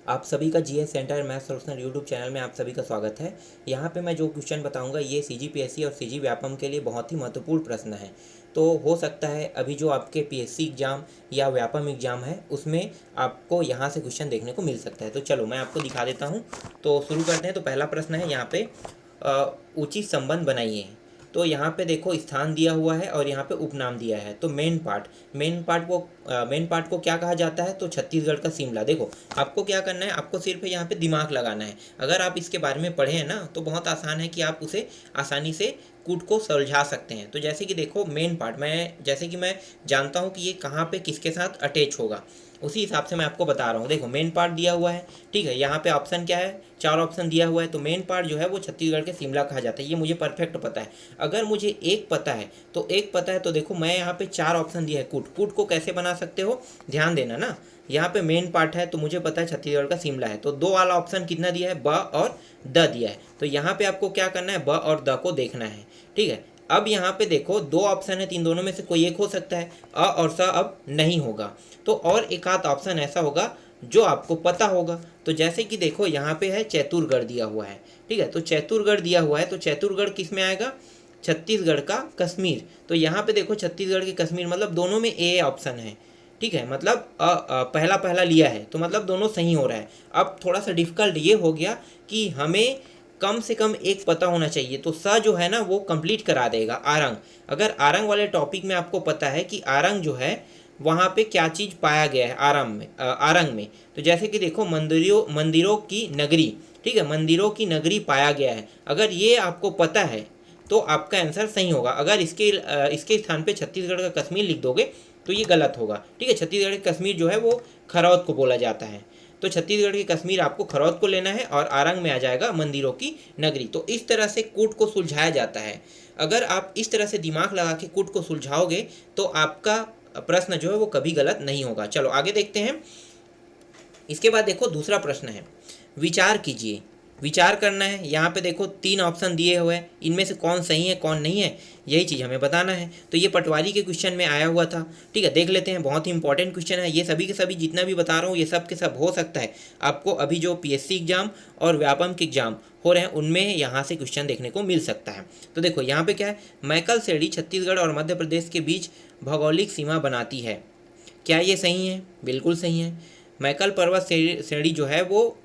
आप सभी का GS centre math solution YouTube channel में आप सभी का स्वागत है। यहाँ पे मैं जो क्वेश्चन बताऊंगा ये सीजीपीएससी और सीजी व्यापम के लिए बहुत ही महत्वपूर्ण प्रश्न है। तो हो सकता है अभी जो आपके पीएससी एग्ज़ाम या व्यापम एग्ज़ाम है उसमें आपको यहाँ से क्वेश्चन देखने को मिल सकता है। तो चलो मैं आपको दिखा देता हूँ। तो शुरू करते हैं। तो पहला प्रश्न है यहाँ पे उचित संबंध बनाइए। तो यहाँ पे देखो स्थान दिया हुआ है और यहाँ पे उपनाम दिया है। तो मेन पार्ट को क्या कहा जाता है? तो छत्तीसगढ़ का शिमला। देखो आपको क्या करना है, आपको सिर्फ यहाँ पे दिमाग लगाना है। अगर आप इसके बारे में पढ़े हैं ना तो बहुत आसान है कि आप उसे आसानी से कूट को सुलझा सकते हैं। तो जैसे कि देखो मेन पार्ट, जैसे कि मैं जानता हूँ कि ये कहाँ पे किसके साथ अटैच होगा, उसी हिसाब से मैं आपको बता रहा हूँ। देखो मेन पार्ट दिया हुआ है, ठीक है। यहाँ पे ऑप्शन क्या है? 4 ऑप्शन दिया हुआ है। तो मेन पार्ट जो है वो छत्तीसगढ़ के शिमला कहा जाता है, ये मुझे परफेक्ट पता है। अगर मुझे एक पता है तो देखो मैं यहाँ पे 4 ऑप्शन दिया है। कूट को कैसे बना सकते हो ध्यान देना ना। यहाँ पे मेन पार्ट है तो मुझे पता है छत्तीसगढ़ का शिमला है। तो 2 वाला ऑप्शन कितना दिया है? ब और द दिया है। तो यहाँ पे आपको क्या करना है? ब और द को देखना है, ठीक है। अब यहाँ पे देखो 2 ऑप्शन है, तीन दोनों में से कोई एक हो सकता है। अ और स अब नहीं होगा, तो और एक आध ऑप्शन ऐसा होगा जो आपको पता होगा। तो जैसे कि देखो यहाँ पे है चैतुरगढ़ दिया हुआ है, ठीक है। तो चैतुरगढ़ दिया हुआ है, तो चैतुरगढ़ किस में आएगा? छत्तीसगढ़ का कश्मीर। तो यहाँ पे देखो छत्तीसगढ़ की कश्मीर मतलब दोनों में ए ऑप्शन है, ठीक है। मतलब पहला पहला लिया है तो मतलब दोनों सही हो रहा है। अब थोड़ा सा डिफिकल्ट ये हो गया कि हमें कम से कम एक पता होना चाहिए। तो स जो है ना वो कंप्लीट करा देगा आरंग। अगर आरंग वाले टॉपिक में आपको पता है कि आरंग जो है वहाँ पे क्या चीज़ पाया गया है आरंग में। तो जैसे कि देखो मंदिरों की नगरी, ठीक है, मंदिरों की नगरी पाया गया है। अगर ये आपको पता है तो आपका आंसर सही होगा। अगर इसके स्थान पे छत्तीसगढ़ का कश्मीर लिख दोगे तो ये गलत होगा, ठीक है। छत्तीसगढ़ का कश्मीर जो है वो खरौद को बोला जाता है। तो छत्तीसगढ़ की कश्मीर आपको खरौद को लेना है और आरंग में आ जाएगा मंदिरों की नगरी। तो इस तरह से कूट को सुलझाया जाता है। अगर आप इस तरह से दिमाग लगा के कूट को सुलझाओगे तो आपका प्रश्न जो है वो कभी गलत नहीं होगा। चलो आगे देखते हैं। इसके बाद देखो दूसरा प्रश्न है, विचार कीजिए। विचार करना है। यहाँ पे देखो 3 ऑप्शन दिए हुए हैं, इनमें से कौन सही है कौन नहीं है यही चीज़ हमें बताना है। तो ये पटवारी के क्वेश्चन में आया हुआ था, ठीक है। देख लेते हैं, बहुत ही इंपॉर्टेंट क्वेश्चन है। ये सभी के सभी जितना भी बता रहा हूँ ये सब के सब हो सकता है आपको अभी जो पीएससी एग्जाम और व्यापम के एग्जाम हो रहे हैं उनमें यहाँ से क्वेश्चन देखने को मिल सकता है। तो देखो यहाँ पे क्या है, मैकल श्रेणी छत्तीसगढ़ और मध्य प्रदेश के बीच भौगोलिक सीमा बनाती है। क्या ये सही है? बिल्कुल सही है। मैकल पर्वत श्रेणी जो है वो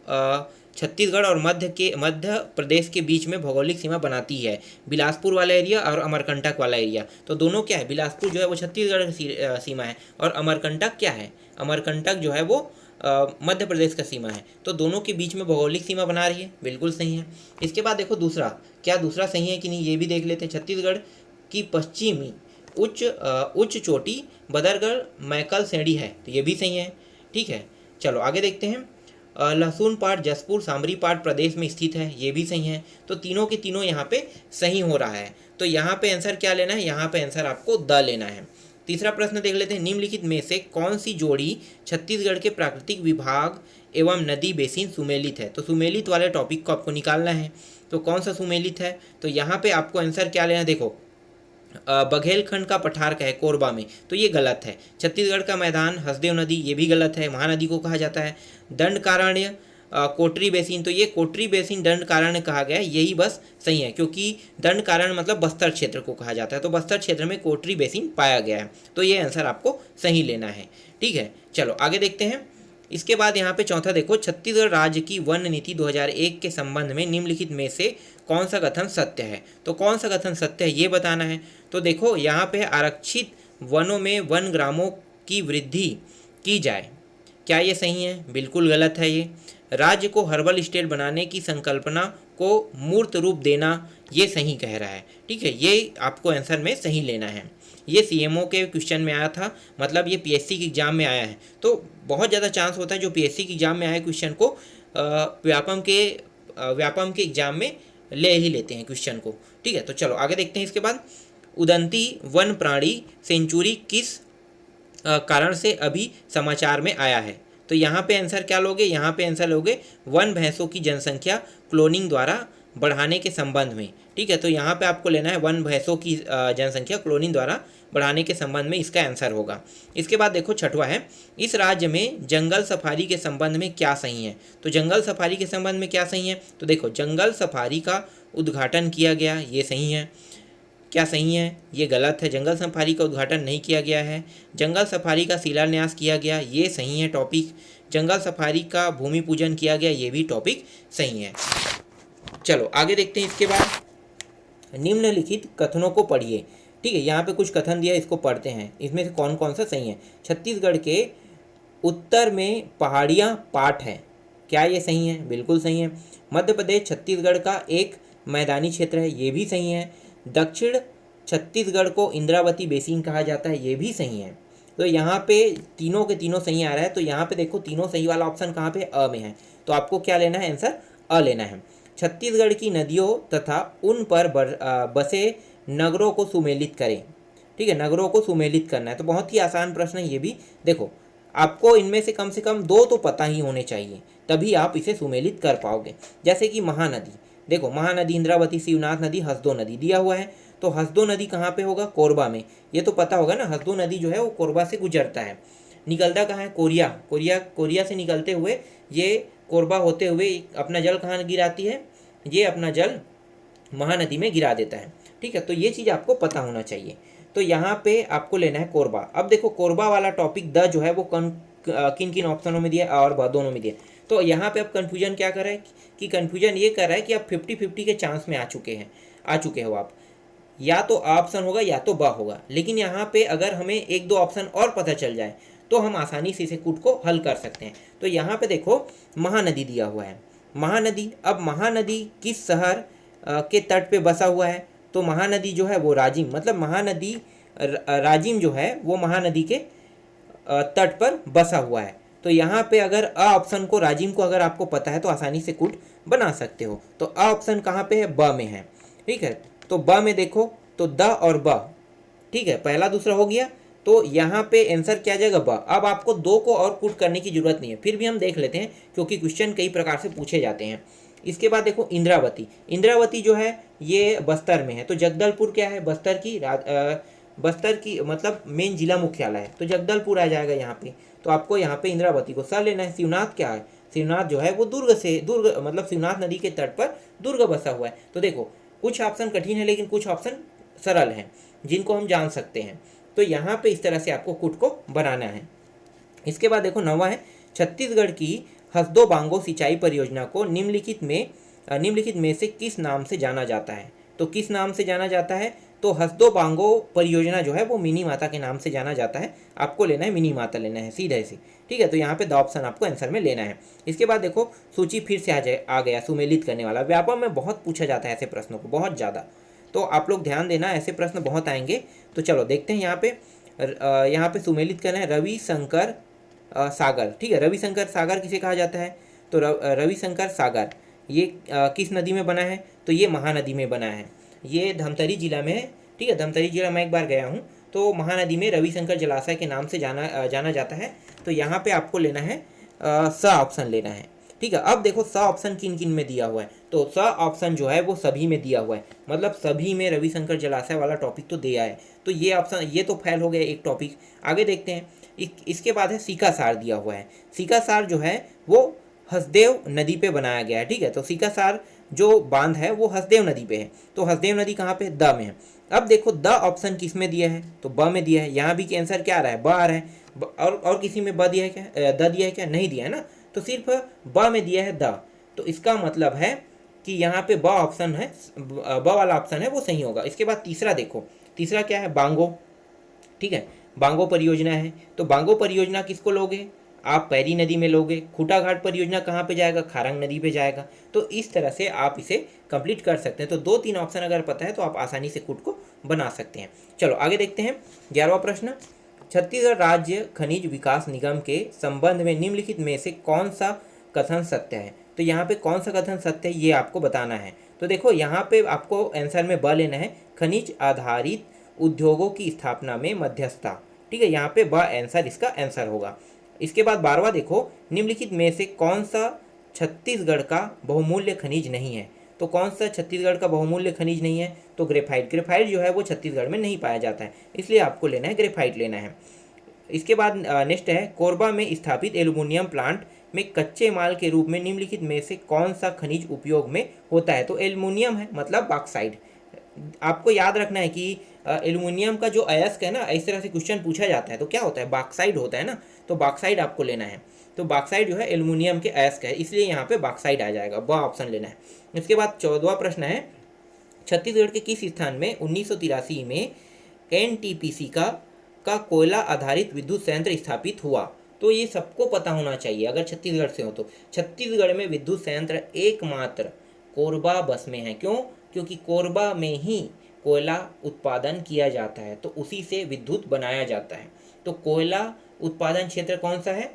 छत्तीसगढ़ और मध्य प्रदेश के बीच में भौगोलिक सीमा बनाती है। बिलासपुर वाला एरिया और अमरकंटक वाला एरिया, तो दोनों क्या है? बिलासपुर जो है वो छत्तीसगढ़ की सीमा है और अमरकंटक क्या है? अमरकंटक जो है वो मध्य प्रदेश का सीमा है। तो दोनों के बीच में भौगोलिक सीमा बना रही है, बिल्कुल सही है। इसके बाद देखो दूसरा, क्या दूसरा सही है कि नहीं ये भी देख लेते हैं। छत्तीसगढ़ की पश्चिमी उच्च चोटी बदरगढ़ मैकल श्रेणी है, तो ये भी सही है, ठीक है। चलो आगे देखते हैं। लहसुन पाट जसपुर सामरी पाट प्रदेश में स्थित है, ये भी सही है। तो तीनों के तीनों यहाँ पे सही हो रहा है। तो यहाँ पे आंसर क्या लेना है? यहाँ पे आंसर आपको द लेना है। तीसरा प्रश्न देख लेते हैं, निम्नलिखित में से कौन सी जोड़ी छत्तीसगढ़ के प्राकृतिक विभाग एवं नदी बेसिन सुमेलित है? तो सुमेलित वाले टॉपिक को आपको निकालना है। तो कौन सा सुमेलित है? तो यहाँ पे आपको आंसर क्या लेना है? देखो बघेलखंड का पठार का है कोरबा में, तो ये गलत है। छत्तीसगढ़ का मैदान हसदेव नदी, ये भी गलत है, महानदी को कहा जाता है। दंडकारण्य कोटरी बेसिन, तो ये कोटरी बेसिन दंडकारण्य कहा गया है, यही बस सही है क्योंकि दंडकारण्य मतलब बस्तर क्षेत्र को कहा जाता है। तो बस्तर क्षेत्र में कोटरी बेसिन पाया गया है, तो ये आंसर आपको सही लेना है, ठीक है। चलो आगे देखते हैं। इसके बाद यहाँ पे चौथा देखो, छत्तीसगढ़ राज्य की वन नीति 2001 के संबंध में निम्नलिखित में से कौन सा कथन सत्य है? तो कौन सा कथन सत्य है ये बताना है। तो देखो यहाँ पे आरक्षित वनों में वन ग्रामों की वृद्धि की जाए, क्या ये सही है? बिल्कुल गलत है ये। राज्य को हर्बल स्टेट बनाने की संकल्पना को मूर्त रूप देना, ये सही कह रहा है, ठीक है। ये आपको आंसर में सही लेना है। ये सीएमओ के क्वेश्चन में आया था, मतलब ये पीएससी के एग्जाम में आया है। तो बहुत ज़्यादा चांस होता है जो पीएससी के एग्जाम में आए क्वेश्चन को व्यापम के एग्जाम में ले ही लेते हैं क्वेश्चन को, ठीक है। तो चलो आगे देखते हैं। इसके बाद उदंती वन प्राणी सेंचुरी किस कारण से अभी समाचार में आया है? तो यहाँ पे आंसर क्या लोगे? यहाँ पे आंसर लोगे वन भैंसों की जनसंख्या क्लोनिंग द्वारा बढ़ाने के संबंध में। ठीक है, तो यहाँ पे आपको लेना है वन भैंसों की जनसंख्या क्लोनिंग द्वारा बढ़ाने के संबंध में इसका आंसर होगा। इसके बाद देखो छठवा है, इस राज्य में जंगल सफारी के संबंध में क्या सही है। तो जंगल सफारी के संबंध में क्या सही है, तो देखो जंगल सफारी का उद्घाटन किया गया, ये सही है। क्या सही है, ये गलत है, जंगल सफारी का उद्घाटन नहीं किया गया है। जंगल सफारी का शिलान्यास किया गया, ये सही है टॉपिक। जंगल सफारी का भूमि पूजन किया गया, ये भी टॉपिक सही है। चलो आगे देखते हैं। इसके बाद निम्नलिखित कथनों को पढ़िए। ठीक है, यहाँ पे कुछ कथन दिया, इसको पढ़ते हैं, इसमें से कौन कौन सा सही है। छत्तीसगढ़ के उत्तर में पहाड़ियाँ पाट है, क्या ये सही है, बिल्कुल सही है। मध्य प्रदेश छत्तीसगढ़ का एक मैदानी क्षेत्र है, ये भी सही है। दक्षिण छत्तीसगढ़ को इंद्रावती बेसिन कहा जाता है, ये भी सही है। तो यहाँ पे तीनों के तीनों सही आ रहा है। तो यहाँ पे देखो तीनों सही वाला ऑप्शन कहाँ पे, अ में है। तो आपको क्या लेना है, आंसर अ लेना है। छत्तीसगढ़ की नदियों तथा उन पर बसे नगरों को सुमेलित करें। ठीक है, नगरों को सुमेलित करना है, तो बहुत ही आसान प्रश्न है ये भी। देखो आपको इनमें से कम दो तो पता ही होने चाहिए, तभी आप इसे सुमेलित कर पाओगे। जैसे कि महानदी, देखो महानदी, इंद्रावती, शिवनाथ नदी, हसदो नदी दिया हुआ है। तो हसदो नदी कहाँ पे होगा, कोरबा में, ये तो पता होगा ना। हसदो नदी जो है वो कोरबा से गुजरता है। निकलता कहाँ है, कोरिया, कोरिया से निकलते हुए ये कोरबा होते हुए अपना जल कहाँ गिराती है, ये अपना जल महानदी में गिरा देता है। ठीक है, तो ये चीज़ आपको पता होना चाहिए। तो यहाँ पे आपको लेना है कोरबा। अब देखो कोरबा वाला टॉपिक द जो है वो किन किन ऑप्शनों में दिया और ब दोनों में दिया। तो यहाँ पे अब कन्फ्यूजन क्या कर रहा है कि कन्फ्यूजन ये कर रहा है कि आप 50-50 के चांस में आ चुके हो आप, या तो ऑप्शन होगा या तो ब होगा। लेकिन यहाँ पे अगर हमें एक दो ऑप्शन और पता चल जाए तो हम आसानी से इसे कूट को हल कर सकते हैं। तो यहाँ पे देखो महानदी दिया हुआ है, महानदी। अब महानदी किस शहर के तट पे बसा हुआ है, तो महानदी जो है वो राजिम, मतलब महानदी राजिम जो है वो महानदी के तट पर बसा हुआ है। तो यहाँ पे अगर अ ऑप्शन को, राजिम को अगर आपको पता है तो आसानी से कूट बना सकते हो। तो अ ऑप्शन कहाँ पे है, ब में है। ठीक है, तो ब में देखो तो द और ब, ठीक है, पहला दूसरा हो गया। तो यहाँ पे आंसर क्या आ जाएगा, ब। अब आपको दो को और कूट करने की जरूरत नहीं है, फिर भी हम देख लेते हैं क्योंकि क्वेश्चन कई प्रकार से पूछे जाते हैं। इसके बाद देखो इंद्रावती, इंद्रावती जो है ये बस्तर में है। तो जगदलपुर क्या है, बस्तर की मतलब मेन जिला मुख्यालय है, तो जगदलपुर आ जाएगा यहाँ पे। तो आपको यहाँ पे इंद्रावती को स लेना है। शिवनाथ क्या है, शिवनाथ जो है वो दुर्ग मतलब शिवनाथ नदी के तट पर दुर्ग बसा हुआ है। तो देखो कुछ ऑप्शन कठिन है लेकिन कुछ ऑप्शन सरल हैं जिनको हम जान सकते हैं। तो यहाँ पे इस तरह से आपको कुट को बनाना है। इसके बाद देखो नवा है, छत्तीसगढ़ की हसदो बांगो सिंचाई परियोजना को निम्नलिखित में से किस नाम से जाना जाता है। तो किस नाम से जाना जाता है, तो हसदो बांगो परियोजना जो है वो मिनी माता के नाम से जाना जाता है। आपको लेना है मिनी माता लेना है सीधे से। ठीक है, तो यहाँ पे द ऑप्शन आपको आंसर में लेना है। इसके बाद देखो सूची फिर से आ गया सुमेलित करने वाला। व्यापक में बहुत पूछा जाता है ऐसे प्रश्नों को, बहुत ज़्यादा। तो आप लोग ध्यान देना, ऐसे प्रश्न बहुत आएंगे। तो चलो देखते हैं यहाँ पे सुमेलित करना है रविशंकर सागर। ठीक है, रविशंकर सागर किसे कहा जाता है, तो रविशंकर सागर ये किस नदी में बना है, तो ये महानदी में बना है। ये धमतरी जिला में है। ठीक है, धमतरी जिला मैं एक बार गया हूँ। तो महानदी में रविशंकर जलाशय के नाम से जाना जाता है। तो यहाँ पे आपको लेना है स ऑप्शन लेना है। ठीक है, अब देखो स ऑप्शन किन किन में दिया हुआ है, तो स ऑप्शन जो है वो सभी में दिया हुआ है, मतलब सभी में रविशंकर जलाशय वाला टॉपिक तो दिया है। तो ये ऑप्शन, ये तो फेल हो गया एक टॉपिक। आगे देखते हैं, इसके बाद है सीकासार दिया हुआ है। सीकासार जो है वो हसदेव नदी पे बनाया गया है। ठीक है, तो सीकासार जो बांध है वो हसदेव नदी पे है। तो हसदेव नदी कहाँ पे, द में है। अब देखो द ऑप्शन किस में दिया है, तो ब में दिया है। यहाँ भी आंसर क्या आ रहा है, ब आ रहा है। और किसी में ब दिया है क्या, द दिया है क्या, नहीं दिया है ना। तो सिर्फ ब में दिया है द। तो इसका मतलब है कि यहाँ पे ब ऑप्शन है, ब वाला ऑप्शन है वो सही होगा। इसके बाद तीसरा देखो, तीसरा क्या है, बांगो। ठीक है, बांगो परियोजना है। तो बांगो परियोजना किसको लोगे, आप पैरी नदी में लोगे। खूटा घाट परियोजना कहाँ पे जाएगा, खारंग नदी पे जाएगा। तो इस तरह से आप इसे कंप्लीट कर सकते हैं। तो 2-3 ऑप्शन अगर पता है तो आप आसानी से कूट को बना सकते हैं। चलो आगे देखते हैं 11वां प्रश्न, छत्तीसगढ़ राज्य खनिज विकास निगम के संबंध में निम्नलिखित में से कौन सा कथन सत्य है। तो यहाँ पे कौन सा कथन सत्य है ये आपको बताना है। तो देखो यहाँ पे आपको आंसर में ब लेना है, खनिज आधारित उद्योगों की स्थापना में मध्यस्थता। ठीक है, यहाँ पे ब आंसर इसका आंसर होगा। इसके बाद 12वां देखो, निम्नलिखित में से कौन सा छत्तीसगढ़ का बहुमूल्य खनिज नहीं है। तो कौन सा छत्तीसगढ़ का बहुमूल्य खनिज नहीं है? तो ग्रेफाइट। ग्रेफाइट जो है वो छत्तीसगढ़ में नहीं पाया जाता है, इसलिए आपको लेना है ग्रेफाइट लेना है। इसके बाद नेक्स्ट है, कोरबा में स्थापित एल्युमिनियम प्लांट में कच्चे माल के रूप में निम्नलिखित में से कौन सा खनिज उपयोग में होता है? तो एल्युमिनियम है, मतलब बॉक्साइट। आपको याद रखना है कि एल्युमिनियम का जो अयस्क है ना, इस तरह से क्वेश्चन पूछा जाता है तो क्या होता है? बॉक्साइड होता है ना, तो बॉक्साइड आपको लेना है। तो बॉक्साइड जो है एल्युमिनियम के अयस्क है, इसलिए यहाँ पे बॉक्साइड आ जाएगा, वह ऑप्शन लेना है। इसके बाद 14वां प्रश्न है, छत्तीसगढ़ के किस स्थान में 1983 में एनटीपीसी का कोयला आधारित विद्युत संयंत्र स्थापित हुआ? तो ये सबको पता होना चाहिए अगर छत्तीसगढ़ से हो तो। छत्तीसगढ़ में विद्युत संयंत्र एकमात्र कोरबा बस में है। क्यों? क्योंकि कोरबा में ही कोयला उत्पादन किया जाता है, तो उसी से विद्युत बनाया जाता है। तो कोयला उत्पादन क्षेत्र कौन सा है?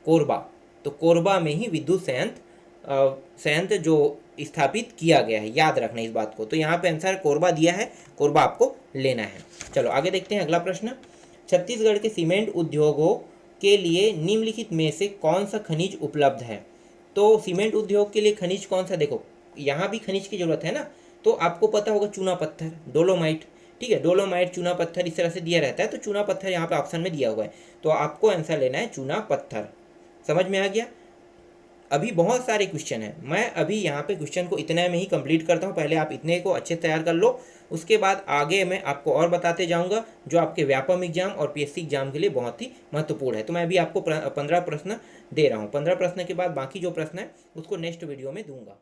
कोरबा। तो कोरबा में ही विद्युत संयंत्र जो स्थापित किया गया है, याद रखना इस बात को। तो यहाँ पे आंसर कोरबा दिया है, कोरबा आपको लेना है। चलो आगे देखते हैं अगला प्रश्न। छत्तीसगढ़ के सीमेंट उद्योगों के लिए निम्नलिखित में से कौन सा खनिज उपलब्ध है? तो सीमेंट उद्योग के लिए खनिज कौन सा? देखो यहाँ भी खनिज की जरूरत है ना, तो आपको पता होगा चूना पत्थर, डोलोमाइट। ठीक है, डोलोमाइट, चूना पत्थर इस तरह से दिया रहता है, तो चूना पत्थर यहाँ पे ऑप्शन में दिया हुआ है, तो आपको आंसर लेना है चूना पत्थर। समझ में आ गया? अभी बहुत सारे क्वेश्चन हैं, मैं अभी यहाँ पे क्वेश्चन को इतने में ही कंप्लीट करता हूँ। पहले आप इतने को अच्छे से तैयार कर लो, उसके बाद आगे मैं आपको और बताते जाऊँगा जो आपके व्यापम एग्जाम और पीएससी एग्जाम के लिए बहुत ही महत्वपूर्ण है। तो मैं अभी आपको 15 प्रश्न दे रहा हूँ। 15 प्रश्न के बाद बाकी जो प्रश्न है उसको नेक्स्ट वीडियो में दूंगा।